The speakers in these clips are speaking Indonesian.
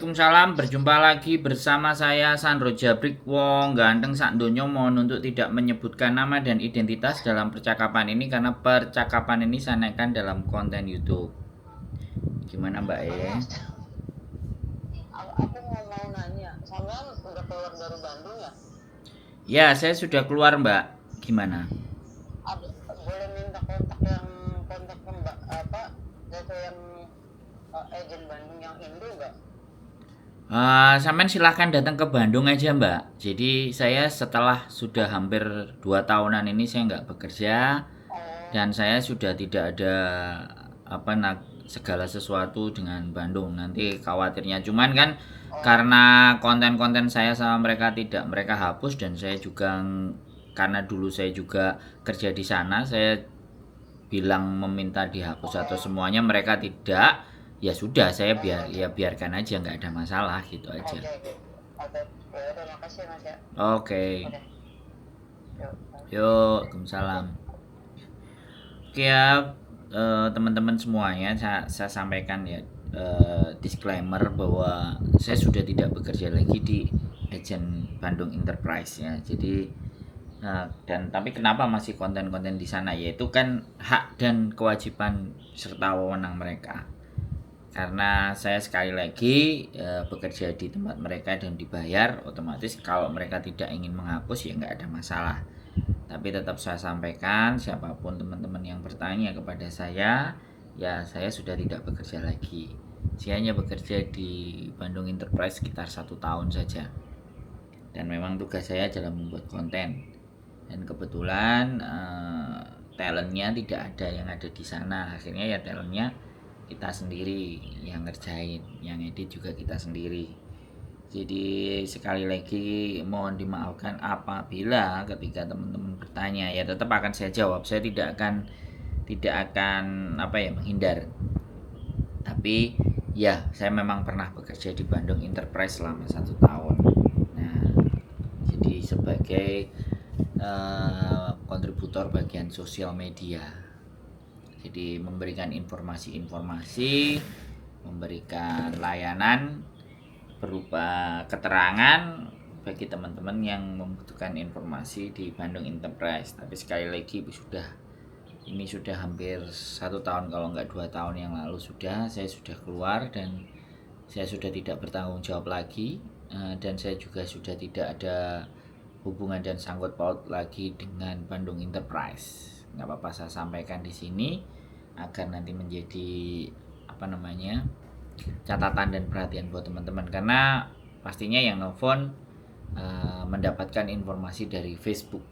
Waalaikumsalam, berjumpa lagi bersama saya Sandro Jabrik Wong ganteng sak donya. Mohon untuk tidak menyebutkan nama dan identitas dalam percakapan ini karena percakapan ini saya naikkan dalam konten YouTube. Gimana Mbak Anu E? mas, aku mau nanya, sampean udah keluar dari Bandung ya? Ya, saya sudah keluar Mbak. Gimana? Ada, boleh minta kontak ke Mbak apa? Jasa yang agent Bandung yang Indo nggak? Sampean silahkan datang ke Bandung aja Mbak. Jadi saya setelah sudah hampir 2 tahunan ini saya nggak bekerja Oh, dan saya sudah tidak ada segala sesuatu dengan Bandung. Nanti khawatirnya cuman kan oh, karena konten-konten saya sama mereka tidak mereka hapus dan saya juga karena dulu saya juga kerja di sana, saya bilang meminta dihapus atau oh, semuanya mereka tidak, ya sudah saya oh ya udah, biarkan aja nggak ada masalah gitu aja. oke oke, oke, ya udah makasih mas ya, Oke, oke, yuk, yuk, Waalaikumsalam. Oke ya, teman-teman semuanya, saya sampaikan ya, disclaimer bahwa saya sudah tidak bekerja lagi di agent Bandung Enterprise ya. Jadi dan tapi kenapa masih konten-konten di sana, yaitu kan hak dan kewajiban serta wewenang mereka. Karena saya sekali lagi bekerja di tempat mereka dan dibayar, otomatis kalau mereka tidak ingin menghapus ya nggak ada masalah. Tapi tetap saya sampaikan, siapapun teman-teman yang bertanya kepada saya, ya saya sudah tidak bekerja lagi. Saya hanya bekerja di Bandung Enterprise sekitar 1 tahun saja. Dan memang tugas saya adalah membuat konten. Dan kebetulan talentnya tidak ada yang ada di sana. Akhirnya ya talentnya kita sendiri yang ngerjain, yang edit juga kita sendiri. Jadi sekali lagi mohon dimaafkan apabila ketika teman-teman bertanya, ya tetap akan saya jawab. Saya tidak akan menghindar. Tapi ya saya memang pernah bekerja di Bandung Enterprise selama 1 tahun. Nah, jadi sebagai kontributor bagian sosial media. Jadi memberikan informasi-informasi, memberikan layanan berupa keterangan bagi teman-teman yang membutuhkan informasi di Bandung Enterprise. Tapi sekali lagi ini sudah hampir 1 tahun, kalau nggak 2 tahun yang lalu saya sudah keluar dan saya sudah tidak bertanggung jawab lagi, dan saya juga sudah tidak ada hubungan dan sangkut paut lagi dengan Bandung Enterprise. Nggak apa-apa saya sampaikan di sini agar nanti menjadi catatan dan perhatian buat teman-teman, karena pastinya yang nelfon mendapatkan informasi dari Facebook.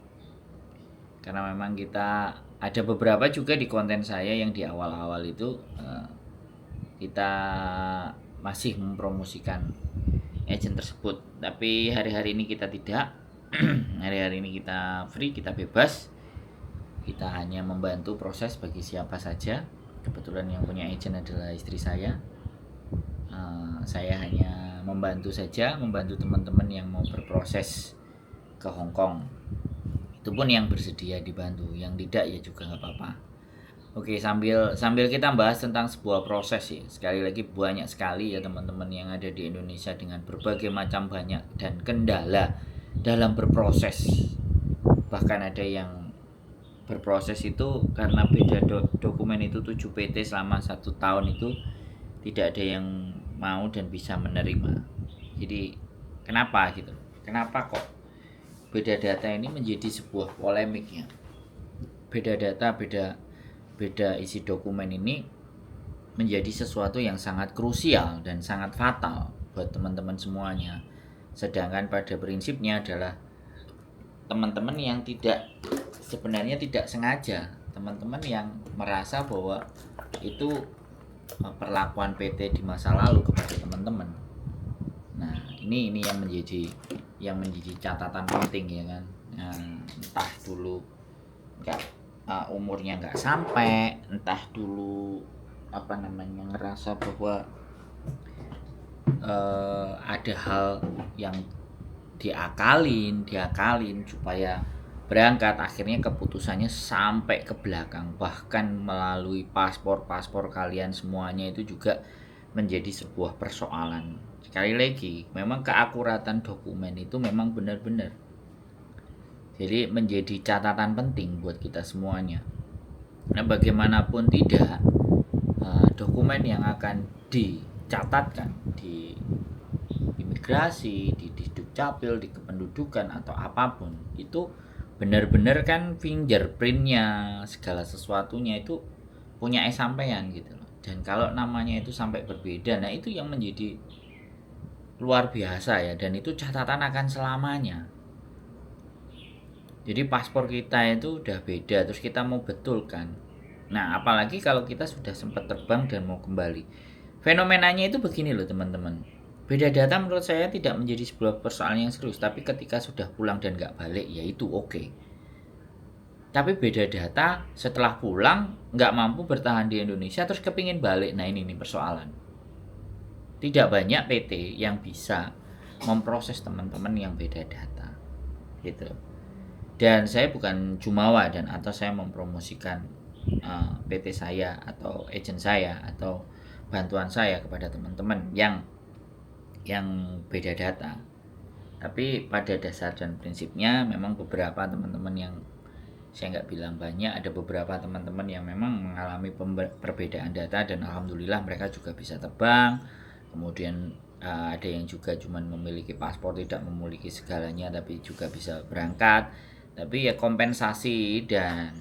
Karena memang kita ada beberapa juga di konten saya yang di awal-awal itu kita masih mempromosikan agent tersebut, tapi hari-hari ini kita tidak. Hari-hari ini kita free, kita bebas, kita hanya membantu proses bagi siapa saja. Kebetulan yang punya agent adalah istri saya. Saya hanya membantu saja, membantu teman-teman yang mau berproses ke Hong Kong. Itu pun yang bersedia dibantu, yang tidak ya juga nggak apa-apa. Oke, sambil sambil kita bahas tentang sebuah proses ya. Sekali lagi banyak sekali ya teman-teman yang ada di Indonesia dengan berbagai macam banyak dan kendala dalam berproses. Bahkan ada yang berproses itu karena beda dokumen itu 7 PT selama 1 tahun itu tidak ada yang mau dan bisa menerima. Jadi kenapa gitu? Kenapa kok beda data ini menjadi sebuah polemiknya? Beda data, beda beda isi dokumen ini menjadi sesuatu yang sangat krusial dan sangat fatal buat teman-teman semuanya. Sedangkan pada prinsipnya adalah teman-teman yang sebenarnya tidak sengaja, teman-teman yang merasa bahwa itu perlakuan PT di masa lalu kepada teman-teman. Nah, ini yang menjadi catatan penting ya kan. Nah, entah dulu nggak umurnya nggak sampai, entah dulu ngerasa bahwa ada hal yang diakalin supaya berangkat, akhirnya keputusannya sampai ke belakang, bahkan melalui paspor kalian semuanya itu juga menjadi sebuah persoalan. Sekali lagi, memang keakuratan dokumen itu memang benar-benar. Jadi menjadi catatan penting buat kita semuanya. Nah, bagaimanapun tidak, dokumen yang akan dicatatkan di imigrasi, di Dukcapil, di kependudukan atau apapun itu benar-benar kan fingerprintnya segala sesuatunya itu punya sampean gitu loh. Dan kalau namanya itu sampai berbeda, nah itu yang menjadi luar biasa ya, dan itu catatan akan selamanya. Jadi paspor kita itu udah beda, terus kita mau betulkan. Nah, apalagi kalau kita sudah sempat terbang dan mau kembali. Fenomenanya itu begini loh teman-teman. Beda data menurut saya tidak menjadi sebuah persoalan yang serius, tapi ketika sudah pulang dan nggak balik, ya itu oke. Tapi beda data setelah pulang nggak mampu bertahan di Indonesia terus kepingin balik, nah ini nih persoalan. Tidak banyak PT yang bisa memproses teman-teman yang beda data, gitu. Dan saya bukan jumawa dan atau saya mempromosikan PT saya atau agent saya atau bantuan saya kepada teman-teman yang beda data. Tapi pada dasar dan prinsipnya memang beberapa teman-teman yang saya nggak bilang banyak, ada beberapa teman-teman yang memang mengalami perbedaan data dan alhamdulillah mereka juga bisa terbang. Kemudian ada yang juga cuma memiliki paspor, tidak memiliki segalanya tapi juga bisa berangkat. Tapi ya kompensasi dan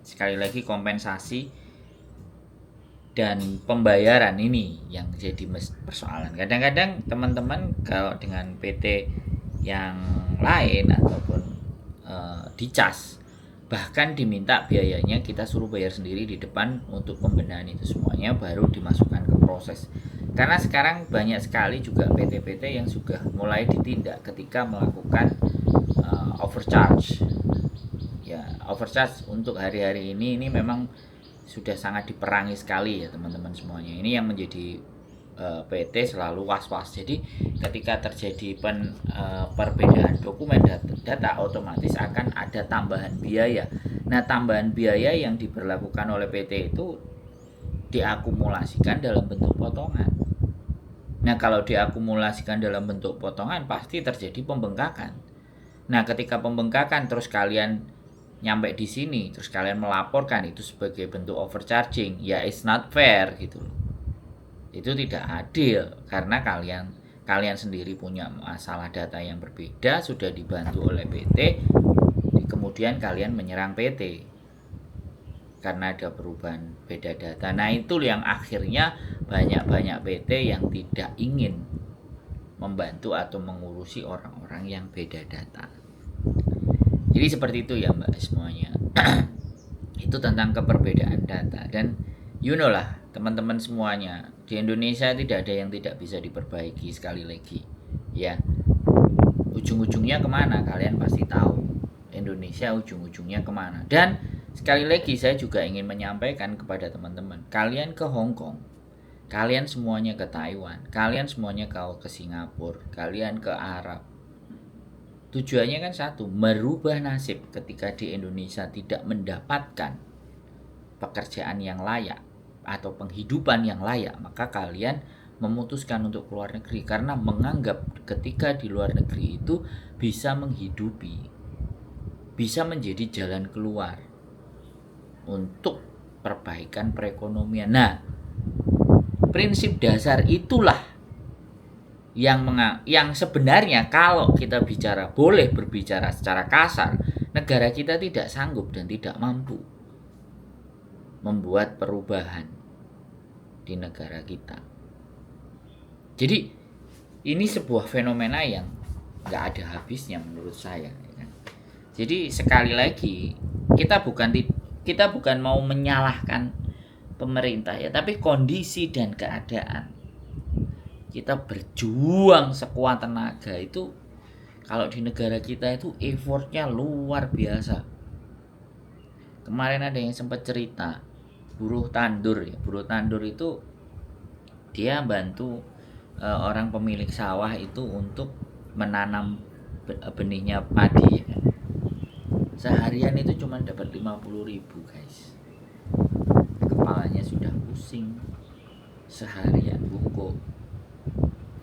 sekali lagi kompensasi dan pembayaran ini yang jadi persoalan. Kadang-kadang teman-teman kalau dengan PT yang lain ataupun dicas, bahkan diminta biayanya kita suruh bayar sendiri di depan untuk pembenahan itu semuanya baru dimasukkan ke proses. Karena sekarang banyak sekali juga PT-PT yang sudah mulai ditindak ketika melakukan overcharge. Ya, overcharge untuk hari-hari ini memang sudah sangat diperangi sekali ya teman-teman semuanya. Ini yang menjadi PT selalu was-was. Jadi ketika terjadi perbedaan dokumen data otomatis akan ada tambahan biaya. Nah, tambahan biaya yang diberlakukan oleh PT itu diakumulasikan dalam bentuk potongan. Nah, kalau diakumulasikan dalam bentuk potongan pasti terjadi pembengkakan. Nah, ketika pembengkakan terus kalian nyampe di sini, terus kalian melaporkan itu sebagai bentuk overcharging, ya it's not fair gitu loh. Itu tidak adil karena kalian sendiri punya masalah data yang berbeda, sudah dibantu oleh PT, kemudian kalian menyerang PT karena ada perubahan beda data. Nah, itu yang akhirnya banyak PT yang tidak ingin membantu atau mengurusi orang-orang yang beda data. Jadi seperti itu ya Mbak semuanya. Itu tentang keperbedaan data. Dan you know lah teman-teman semuanya, di Indonesia tidak ada yang tidak bisa diperbaiki. Sekali lagi ya, ujung-ujungnya kemana kalian pasti tahu. Indonesia ujung-ujungnya kemana. Dan sekali lagi saya juga ingin menyampaikan kepada teman-teman, kalian ke Hong Kong, kalian semuanya ke Taiwan, kalian semuanya ke Singapura, kalian ke Arab, tujuannya kan satu, merubah nasib. Ketika di Indonesia tidak mendapatkan pekerjaan yang layak atau penghidupan yang layak, maka kalian memutuskan untuk keluar negeri karena menganggap ketika di luar negeri itu bisa menghidupi, bisa menjadi jalan keluar untuk perbaikan perekonomian. Nah, prinsip dasar itulah yang sebenarnya kalau kita boleh berbicara secara kasar, negara kita tidak sanggup dan tidak mampu membuat perubahan di negara kita. Jadi ini sebuah fenomena yang nggak ada habisnya menurut saya. Jadi sekali lagi kita bukan mau menyalahkan pemerintah ya, tapi kondisi dan keadaan. Kita berjuang sekuat tenaga itu kalau di negara kita itu effortnya luar biasa. Kemarin ada yang sempat cerita buruh tandur ya. Buruh tandur itu dia bantu orang pemilik sawah itu untuk menanam benihnya padi ya. Seharian itu cuma dapat 50.000 guys. Kepalanya sudah pusing seharian bungkuk.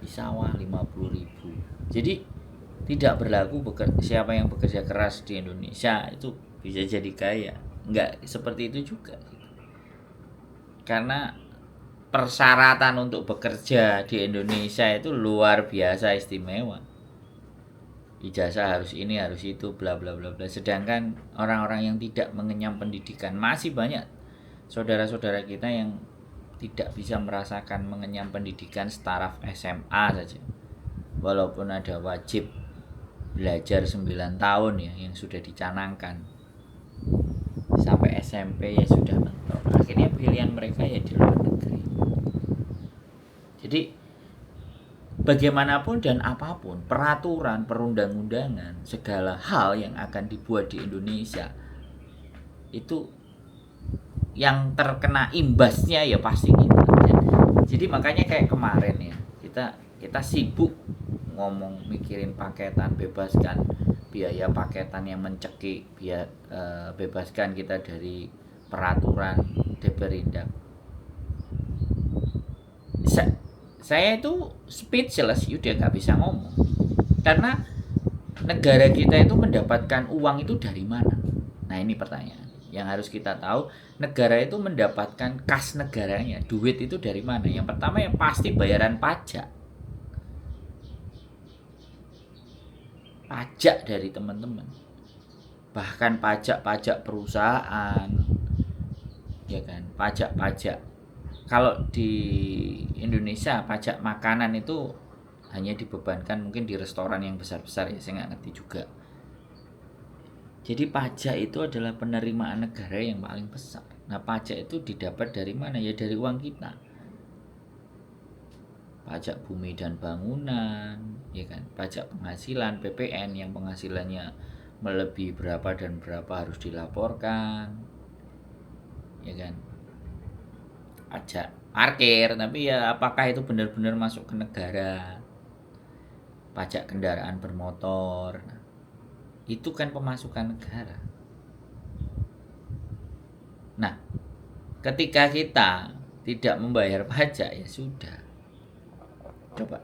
beli sawah 50.000. Jadi tidak berlaku siapa yang bekerja keras di Indonesia itu bisa jadi kaya. Enggak seperti itu juga. Karena persyaratan untuk bekerja di Indonesia itu luar biasa istimewa. Ijazah harus ini, harus itu, bla bla bla bla. Sedangkan orang-orang yang tidak mengenyam pendidikan, masih banyak saudara-saudara kita yang tidak bisa merasakan mengenyam pendidikan setaraf SMA saja. Walaupun ada wajib belajar 9 tahun ya yang sudah dicanangkan. Sampai SMP ya sudah mentok. Akhirnya pilihan mereka ya di luar negeri. Jadi bagaimanapun dan apapun peraturan perundang-undangan segala hal yang akan dibuat di Indonesia itu yang terkena imbasnya ya pasti kita. Jadi makanya kayak kemarin ya kita sibuk ngomong mikirin paketan, bebaskan biaya paketan yang mencekik, biar bebaskan kita dari peraturan Deperindak. Saya itu speechless, udah nggak bisa ngomong karena negara kita itu mendapatkan uang itu dari mana? Nah ini pertanyaan yang harus kita tahu. Negara itu mendapatkan kas negaranya, duit itu dari mana? Yang pertama yang pasti bayaran pajak dari teman-teman, bahkan pajak perusahaan, ya kan, pajak. Kalau di Indonesia pajak makanan itu hanya dibebankan mungkin di restoran yang besar-besar ya, saya nggak ngerti juga. Jadi pajak itu adalah penerimaan negara yang paling besar. Nah pajak itu didapat dari mana? Ya dari uang kita. Pajak bumi dan bangunan, ya kan, pajak penghasilan PPN yang penghasilannya melebihi berapa dan berapa harus dilaporkan, ya kan, pajak parkir, tapi ya apakah itu benar-benar masuk ke negara, pajak kendaraan bermotor, nah, itu kan pemasukan negara. Nah ketika kita tidak membayar pajak ya sudah, coba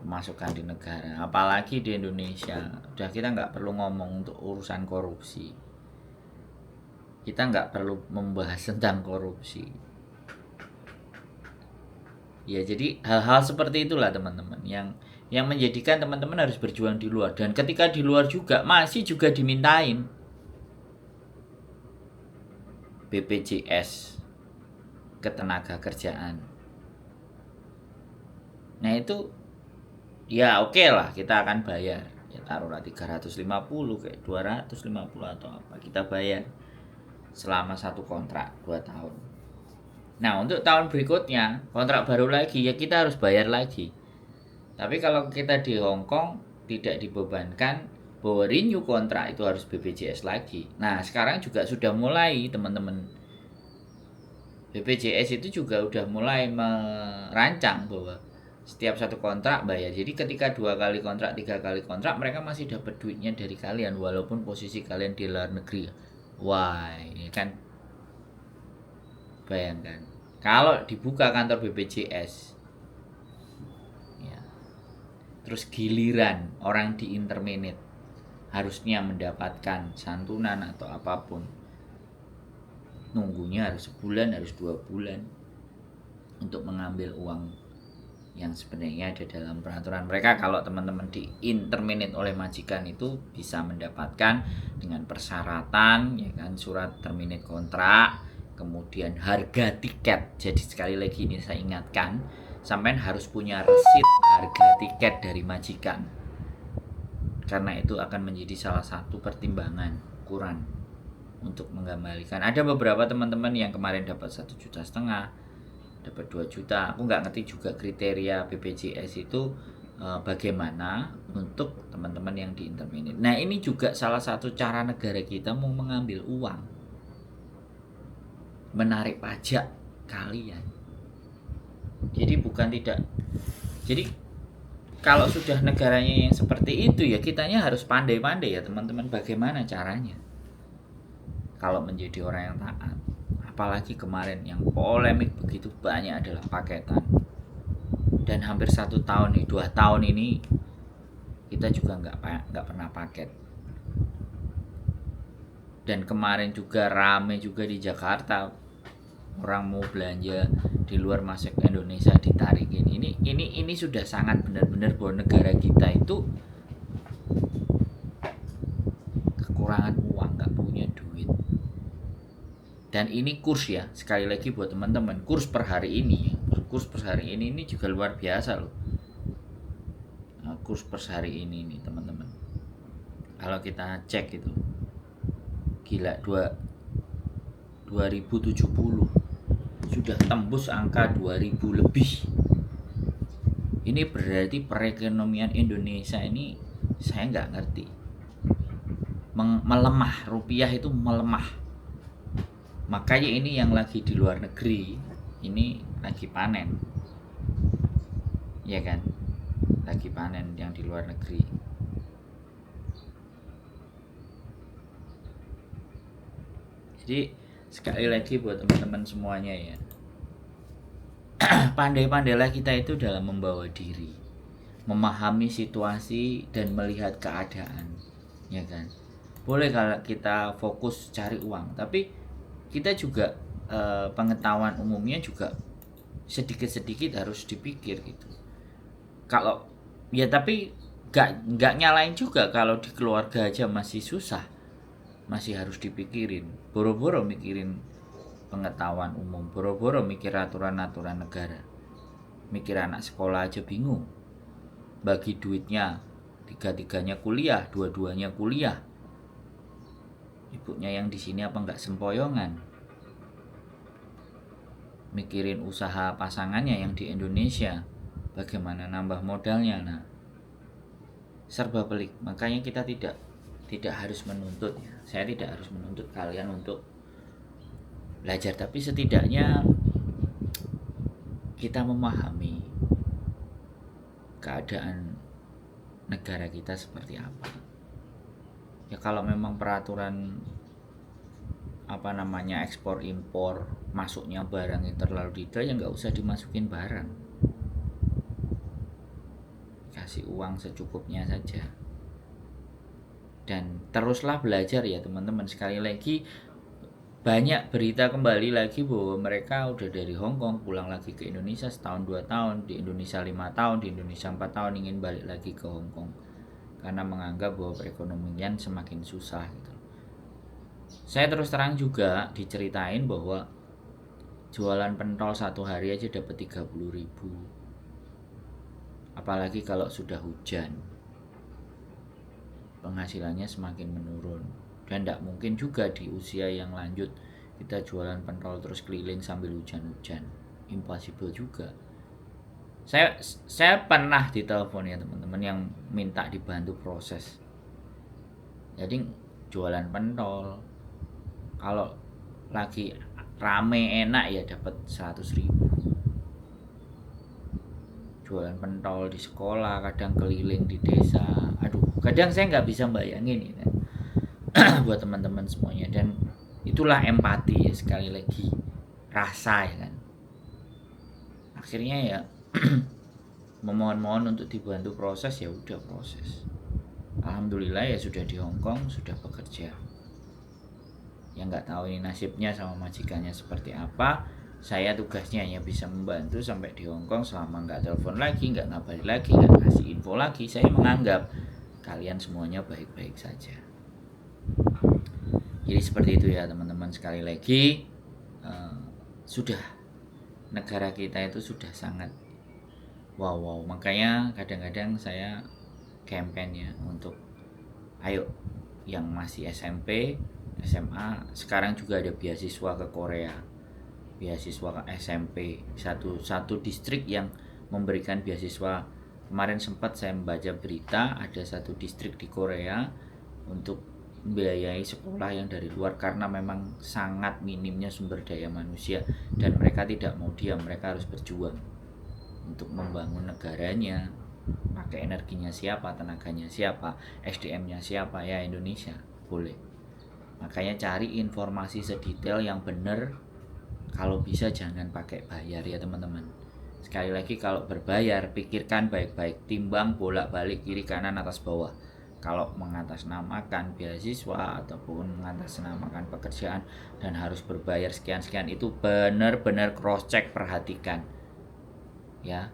pemasukan di negara, apalagi di Indonesia, udah kita nggak perlu ngomong untuk urusan korupsi, kita nggak perlu membahas tentang korupsi ya. Jadi hal-hal seperti itulah teman-teman yang menjadikan teman-teman harus berjuang di luar, dan ketika di luar juga masih juga dimintain BPJS ketenaga kerjaan. Nah itu ya oke lah, kita akan bayar ya, taruhlah 350 kayak 250 atau apa, kita bayar selama satu kontrak 2 tahun. Nah untuk tahun berikutnya kontrak baru lagi ya kita harus bayar lagi. Tapi kalau kita di Hong Kong tidak dibebankan bahwa renew kontrak itu harus BPJS lagi. Nah sekarang juga sudah mulai teman-teman, BPJS itu juga udah mulai merancang bahwa setiap satu kontrak bayar. Jadi ketika 2 kali kontrak, 3 kali kontrak, mereka masih dapat duitnya dari kalian walaupun posisi kalian di luar negeri. Wah, ini kan bayangkan kalau dibuka kantor BPJS ya, terus giliran orang di interminate harusnya mendapatkan santunan atau apapun, nunggunya harus sebulan, harus 2 bulan untuk mengambil uang yang sebenarnya ada dalam peraturan mereka. Kalau teman-teman di interminate oleh majikan itu bisa mendapatkan dengan persyaratan ya kan, surat terminate kontrak, kemudian harga tiket. Jadi sekali lagi ini saya ingatkan, sampean harus punya resit harga tiket dari majikan, karena itu akan menjadi salah satu pertimbangan ukuran untuk mengembalikan. Ada beberapa teman-teman yang kemarin dapat 1,5 juta, dapat 2 juta. Aku nggak ngerti juga kriteria BPJS itu bagaimana untuk teman-teman yang di interminate. Nah ini juga salah satu cara negara kita mau mengambil uang, menarik pajak kalian. Jadi bukan tidak. Jadi kalau sudah negaranya yang seperti itu ya kitanya harus pandai-pandai ya teman-teman, bagaimana caranya kalau menjadi orang yang taat. Apalagi kemarin yang polemik begitu banyak adalah paketan dan hampir 1 tahun nih, 2 tahun ini kita juga nggak pernah paket. Dan kemarin juga rame juga di Jakarta, orang mau belanja di luar masuk ke Indonesia ditarikin. Ini sudah sangat benar-benar bahwa negara kita itu kekurangan uang, nggak punya duit. Dan ini kurs ya, sekali lagi buat teman-teman, kurs per hari ini juga luar biasa loh. Nah, kurs per hari ini nih teman-teman, kalau kita cek itu gila, 2070 sudah tembus angka 2000 lebih. Ini berarti perekonomian Indonesia ini saya nggak ngerti, melemah, rupiah itu melemah. Makanya ini yang lagi di luar negeri ini lagi panen, ya kan, lagi panen yang di luar negeri. Jadi sekali lagi buat teman-teman semuanya ya, pandai-pandailah kita itu dalam membawa diri, memahami situasi dan melihat keadaan, ya kan. Boleh kalau kita fokus cari uang, tapi kita juga pengetahuan umumnya juga sedikit-sedikit harus dipikir gitu. Kalau ya, tapi nggak nyalain juga kalau di keluarga aja masih susah, masih harus dipikirin, boro-boro mikirin pengetahuan umum, boro-boro mikir aturan-aturan negara, mikir anak sekolah aja bingung, bagi duitnya, tiga-tiganya kuliah, dua-duanya kuliah, ibunya yang di sini apa nggak sempoyongan, mikirin usaha pasangannya yang di Indonesia, bagaimana nambah modalnya. Nah, serba pelik. Makanya kita tidak harus menuntut ya. Saya tidak harus menuntut kalian untuk belajar, tapi setidaknya kita memahami keadaan negara kita seperti apa. Ya kalau memang peraturan ekspor impor masuknya barang yang terlalu detail, ya nggak usah dimasukin barang, kasih uang secukupnya saja. Dan teruslah belajar ya teman-teman. Sekali lagi, banyak berita kembali lagi bahwa mereka udah dari Hong Kong pulang lagi ke Indonesia setahun 2 tahun, di Indonesia 5 tahun, di Indonesia 4 tahun, ingin balik lagi ke Hong Kong karena menganggap bahwa perekonomian semakin susah gitu. Saya terus terang juga diceritain bahwa jualan pentol satu hari aja dapat 30.000, apalagi kalau sudah hujan, penghasilannya semakin menurun. Dan tidak mungkin juga di usia yang lanjut kita jualan pentol terus keliling sambil hujan-hujan, impossible juga. Saya pernah ditelepon ya teman-teman yang minta dibantu proses. Jadi jualan pentol kalau lagi rame enak ya dapat 100.000. Jualan pentol di sekolah, kadang keliling di desa. Aduh, kadang saya nggak bisa bayangin ya buat teman-teman semuanya. Dan itulah empati ya, sekali lagi rasa ya kan. Akhirnya ya memohon-mohon untuk dibantu proses, ya udah proses. Alhamdulillah ya sudah di Hong Kong, sudah bekerja. Yang nggak tahu ini nasibnya sama majikannya seperti apa. Saya tugasnya hanya bisa membantu sampai di Hong Kong, selama nggak telepon lagi, nggak ngabari lagi, nggak kasih info lagi. Saya menganggap kalian semuanya baik-baik saja. Jadi seperti itu ya teman-teman. Sekali lagi sudah, negara kita itu sudah sangat wow. Makanya kadang-kadang saya campaign ya untuk ayo yang masih SMP, SMA, sekarang juga ada beasiswa ke Korea, beasiswa ke SMP, satu distrik yang memberikan beasiswa. Kemarin sempat saya membaca berita ada satu distrik di Korea untuk membiayai sekolah yang dari luar karena memang sangat minimnya sumber daya manusia dan mereka tidak mau diam, mereka harus berjuang untuk membangun negaranya. Pakai energinya siapa, tenaganya siapa, SDM-nya siapa, ya Indonesia. Boleh. Makanya cari informasi sedetail yang benar. Kalau bisa jangan pakai bayar ya teman-teman. Sekali lagi, kalau berbayar pikirkan baik-baik, timbang bolak-balik kiri kanan atas bawah. Kalau mengatasnamakan beasiswa ataupun mengatasnamakan pekerjaan dan harus berbayar sekian-sekian, itu benar-benar cross check, perhatikan ya.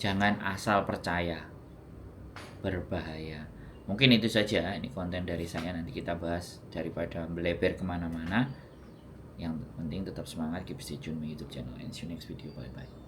Jangan asal percaya, berbahaya. Mungkin itu saja ini konten dari saya, nanti kita bahas daripada melebar kemana-mana. Yang penting tetap semangat, keep stay tune my YouTube channel, and see you next video, bye bye.